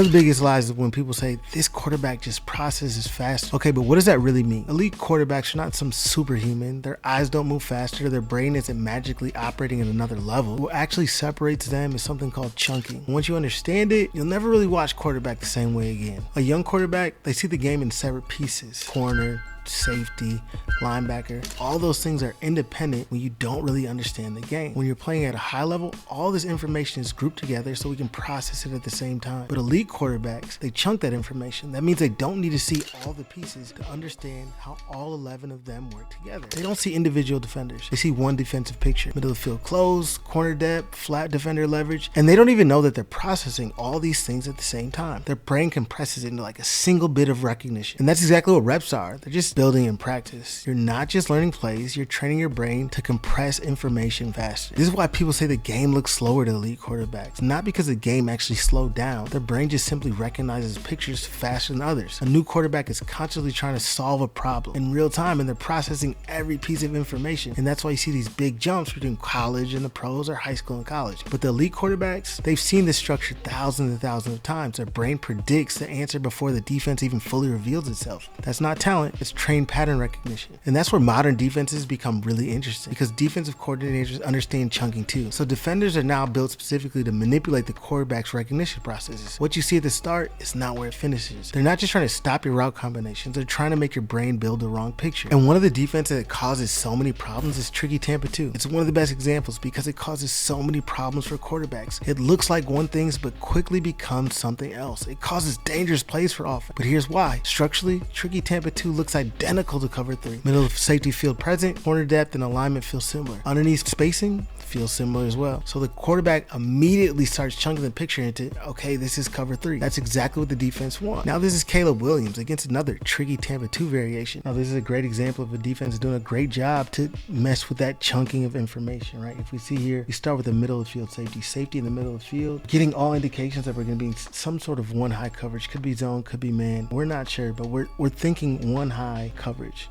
of the biggest lies is when people say this quarterback just processes fast. Okay, but what does that really mean? Elite quarterbacks are not some superhuman. Their eyes don't move faster. Their brain isn't magically operating at another level. What actually separates them is something called chunking. Once you understand it, you'll never really watch quarterback the same way again. A young quarterback, they see the game in separate pieces. Corner, safety, linebacker, all those things are independent when you don't really understand the game. When you're playing at a high level, all this information is grouped together so we can process it at the same time. But elite quarterbacks, they chunk that information. That means they don't need to see all the pieces to understand how all 11 of them work together. They don't see individual defenders. They see one defensive picture. Middle of the field close, corner depth, flat defender leverage, and they don't even know that they're processing all these things at the same time. Their brain compresses it into like a single bit of recognition. And that's exactly what reps are. They're just building in practice. You're not just learning plays, you're training your brain to compress information faster. This is why people say the game looks slower to elite quarterbacks. Not because the game actually slowed down. Their brain just simply recognizes pictures faster than others. A new quarterback is constantly trying to solve a problem in real time, and they're processing every piece of information. And that's why you see these big jumps between college and the pros, or high school and college. But the elite quarterbacks, they've seen this structure thousands and thousands of times. Their brain predicts the answer before the defense even fully reveals itself. That's not talent, it's trained pattern recognition. And that's where modern defenses become really interesting, because defensive coordinators understand chunking too. So defenders are now built specifically to manipulate the quarterback's recognition processes. What you see at the start is not where it finishes. They're not just trying to stop your route combinations, they're trying to make your brain build the wrong picture. And one of the defenses that causes so many problems is Tricky Tampa 2. It's one of the best examples because it causes so many problems for quarterbacks. It looks like one thing but quickly becomes something else. It causes dangerous plays for offense. But here's why. Structurally, Tricky Tampa 2 looks identical to cover 3. Middle of safety field present, corner depth and alignment feel similar. Underneath spacing feels similar as well. So the quarterback immediately starts chunking the picture into, okay, this is cover 3. That's exactly what the defense wants. Now this is Caleb Williams against another Tricky Tampa 2 variation. Now this is a great example of a defense doing a great job to mess with that chunking of information, right? If we see here, we start with the middle of the field safety in the middle of the field, getting all indications that we're going to be in some sort of one high coverage. Could be zone, could be man. We're not sure, but we're thinking one high coverage.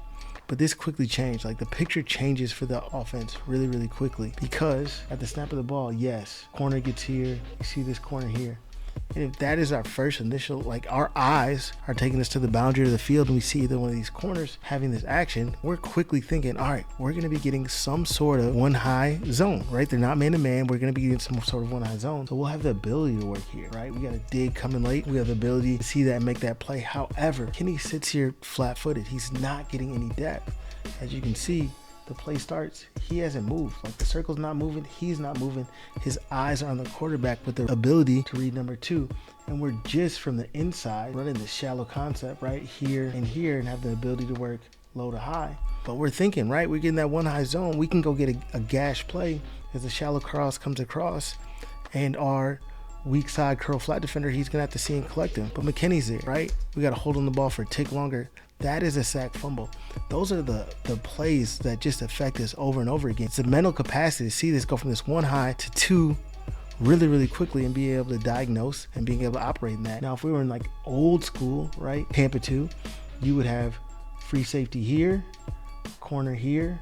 But this quickly changed. Like the picture changes for the offense really, really quickly, because at the snap of the ball, yes, corner gets here. You see this corner here. And if that is our first initial, like our eyes are taking us to the boundary of the field and we see either one of these corners having this action, we're quickly thinking, all right, we're going to be getting some sort of one high zone, right? They're not man to man. We're going to be getting some sort of one high zone. So we'll have the ability to work here, right? We got a dig coming late. We have the ability to see that and make that play. However, Kenny sits here flat footed. He's not getting any depth. As you can see, the play starts, he hasn't moved. Like the circle's not moving, he's not moving. His eyes are on the quarterback with the ability to read number 2. And we're just from the inside running the shallow concept right here and here and have the ability to work low to high. But we're thinking, right, we're getting that one high zone. We can go get a gash play as the shallow cross comes across, and our weak side curl flat defender, he's gonna have to see and collect him. But McKinney's there, right? We got to hold on the ball for a tick longer. That is a sack fumble. Those are the plays that just affect us over and over again. It's the mental capacity to see this go from this one high to 2 really, really quickly and be able to diagnose and being able to operate in that. Now, if we were in like old school, right, Tampa 2, you would have free safety here, corner here,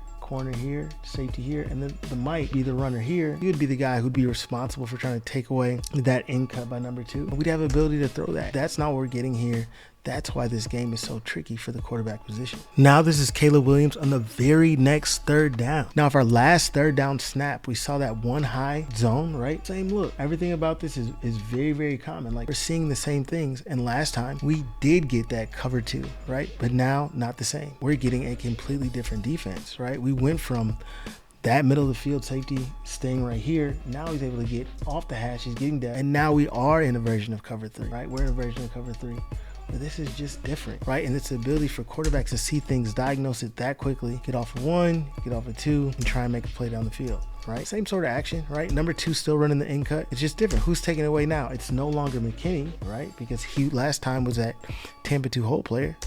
safety here, and then the might be the runner here. He would be the guy who'd be responsible for trying to take away that in cut by number 2. We'd have the ability to throw that. That's not what we're getting here. That's why this game is so tricky for the quarterback position. Now this is Caleb Williams on the very next third down. Now, if our last third down snap, we saw that one high zone, right? Same look. Everything about this is very, very common. Like we're seeing the same things. And last time we did get that cover 2, right? But now not the same. We're getting a completely different defense, right? We went from that middle of the field safety staying right here. Now he's able to get off the hash. He's getting that. And now we are in a version of cover 3, right? We're in a version of cover 3. But this is just different, right? And it's the ability for quarterbacks to see things, diagnose it that quickly, get off of 1, get off of 2, and try and make a play down the field, right? Same sort of action, right? Number 2 still running the in cut. It's just different. Who's taking it away now? It's no longer McKinney, right? Because he last time was that Tampa 2 hole player.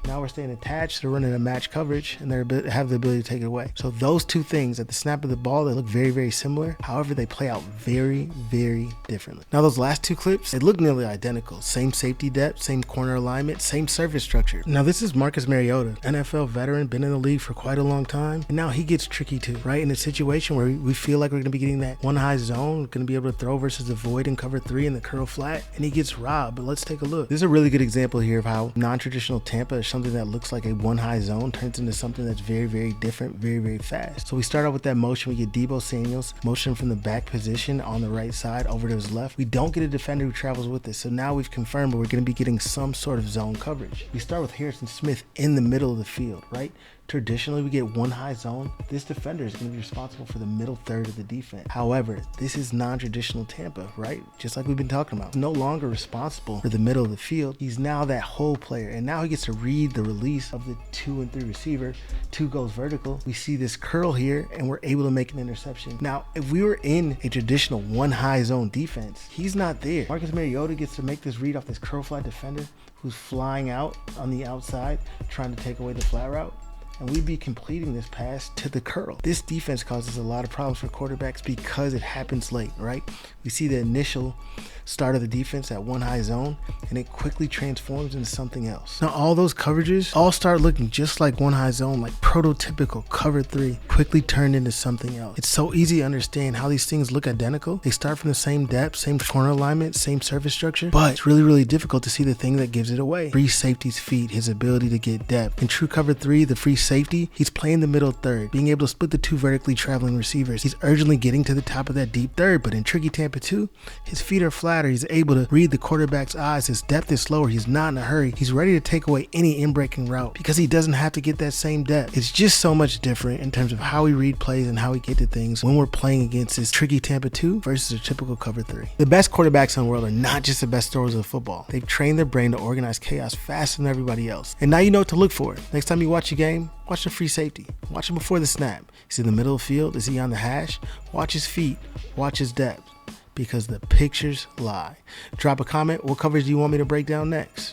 Now we're staying attached, they're running a match coverage, and they have the ability to take it away. So those two things at the snap of the ball, they look very, very similar. However, they play out very, very differently. Now those last two clips, they look nearly identical. Same safety depth, same corner alignment, same surface structure. Now this is Marcus Mariota, NFL veteran, been in the league for quite a long time, and now he gets tricky too, right? In a situation where we feel like we're going to be getting that one high zone, we're going to be able to throw versus avoid and cover 3 in the curl flat, and he gets robbed. But let's take a look. This is a really good example here of how non-traditional Tampa is something that looks like a one high zone turns into something that's very, very different, very, very fast. So we start out with that motion. We get Deebo Samuels motion from the back position on the right side over to his left. We don't get a defender who travels with us. So now we've confirmed we're going to be getting some sort of zone coverage. We start with Harrison Smith in the middle of the field, right? Traditionally, we get one high zone. This defender is going to be responsible for the middle third of the defense. However, this is non-traditional Tampa, right? Just like we've been talking about. He's no longer responsible for the middle of the field. He's now that whole player. And now he gets to read the release of the 2 and 3 receiver. 2 goes vertical. We see this curl here, and we're able to make an interception. Now, if we were in a traditional one high zone defense, he's not there. Marcus Mariota gets to make this read off this curl flat defender who's flying out on the outside, trying to take away the flat route. And we'd be completing this pass to the curl. This defense causes a lot of problems for quarterbacks because it happens late, right? We see the initial start of the defense at one high zone, and it quickly transforms into something else. Now, all those coverages all start looking just like one high zone, like prototypical cover 3, quickly turned into something else. It's so easy to understand how these things look identical. They start from the same depth, same corner alignment, same surface structure, but it's really, really difficult to see the thing that gives it away. Free safety's feet, his ability to get depth. In true cover 3, the free safety, he's playing the middle third, being able to split the 2 vertically traveling receivers. He's urgently getting to the top of that deep third, but in Tricky Tampa 2, his feet are flatter. He's able to read the quarterback's eyes. His depth is slower. He's not in a hurry. He's ready to take away any in-breaking route because he doesn't have to get that same depth. It's just so much different in terms of how we read plays and how we get to things when we're playing against this Tricky Tampa 2 versus a typical cover 3. The best quarterbacks in the world are not just the best throwers of football. They've trained their brain to organize chaos faster than everybody else. And now you know what to look for. Next time you watch a game, watch the free safety. Watch him before the snap. He's in the middle of the field. Is he on the hash? Watch his feet. Watch his depth. Because the pictures lie. Drop a comment. What coverage do you want me to break down next?